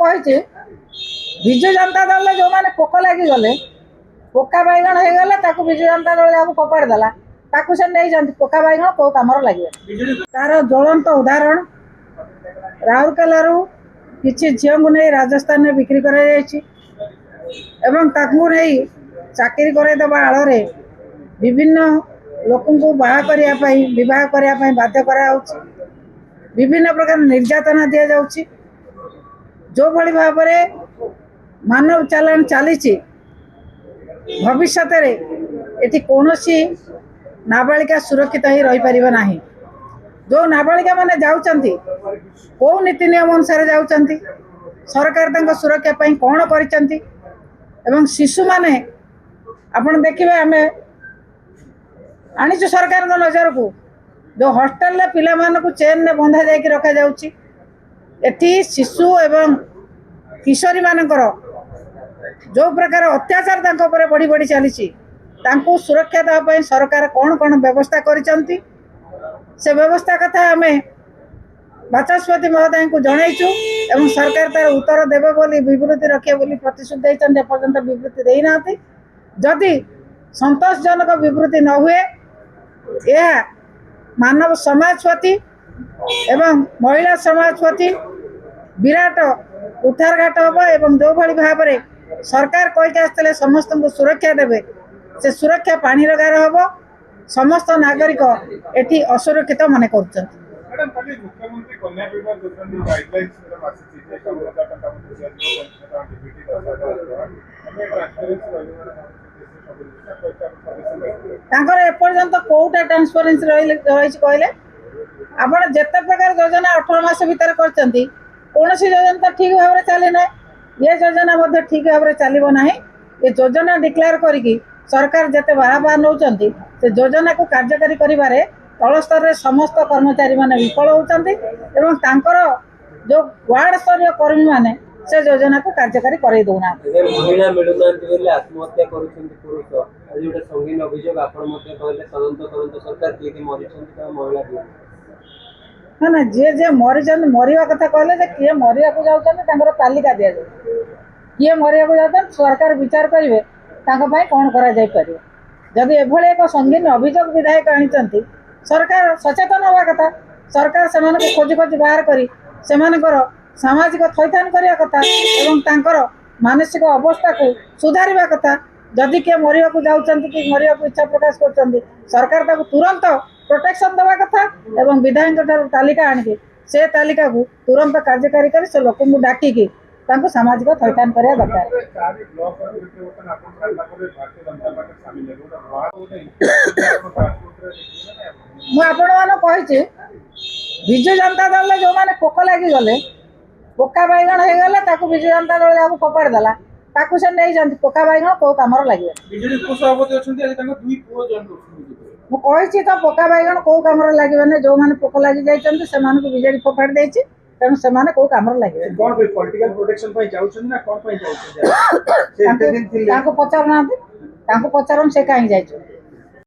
कही विजु जनता दल जो मैंने पोक लगिगले पोका बैगण हो गले विजु जनता दल जहाँ फोपाड़देला से नहीं पोका बैगण कौ कम लगे तार ज्वलंत उदाहरण राउरकेला किसी झील को नहीं राजस्थान में बिक्री कर चाकरी करदेवा आड़ विभिन्न लोक बह करने बाध्य कर विभिन्न प्रकार निर्यातना दि जाऊँगी जो भली भाव में मानव चलन चली भविष्य ये कौन नाबालिका सुरक्षित ही रही पार ना जो नाबालिका मैंने जाऊँगी कौ नीति नियम अनुसार जाऊँगी सरकार तंक सुरक्षा पाई कौन कर शिशु माने आपण देखिए आम आनीचु सरकार नजर को जो हॉस्टल पिला मानक चेन ने बंधा जा रखा जाती शिशु एवं किशोरी मानकर जो प्रकार अत्याचार बढ़ी बढ़ी चली सुरक्षा देवाई सरकार कौन कौन व्यवस्था करिसें से व्यवस्था कथा आम बाचस्पति महोदय को जनईचु एवं सरकार तार उत्तर देवे बोली विवृत्ति रखे बोली प्रतिश्रुति देते एपर्यंत विवृत्ति देना जदि संतोषजनक विवृत्ति न हुए यह मानव समाजपति एवं महिला समाजपति विराट उठारघाट हम एवं जो भली भाव में सरकार कहीकि आसते समस्त को सुरक्षा देवे से सुरक्षा पानी गार हम समस्त नागरिक एटी असुरक्षित मन कर एपर्यंत कौटा ट्रांसपेरेंसी रही कहले आप जिते प्रकार योजना 18 मास भीतर कौन योजना तो ठीक भाव में चली ना ये योजना ठीक भाव में चलो ना ये योजना डिक्लेयर करी सरकार जिते बाहा नौ से योजना को कार्यकारी करें तल स्तर में समस्त कर्मचारी माने विफल होती जो वार्ड स्तर कर्मी माने से योजना को कार्यकारी कर दौना ना जी जे मरी मरवा कथा कहले किए मरिया को जाऊँ तालिका दि जाए किए मरिया को जाता सरकार विचार करेंगे कौन कर जदि एभली एक संगीन अभियोग विधायक आनी सरकार सचेतन हवा कथा सरकार से खोजी खोजी बाहर कर सामाजिक थैथान करने कथा एवं मानसिक अवस्था को सुधारिबा कथा जदि किए मरिया को जाऊँ कि मरिया को इच्छा प्रकाश कर सरकार ताको तुरंत प्रोटेक्शन देवा कथा एवं विधायक तालिका आनिके से तालिका को तुरंत कार्यकारी कर से लोक को डाकिकी सामाजिक थैथान करने दरकार मुझे विजु जनता दल जो मैंने पोक लगिगले पोका बैगण हो गले विजु जनता दल जहाँ फोपाड़देला से नहीं पोका बैगण कौ कम लगे मुझे तो पोका बैगण कौ कम लगे जो मैंने पोक लगी जाती विजेडी फोपाड़ी देती तेणु से कौ कम लगे पचार ना से कहीं जाए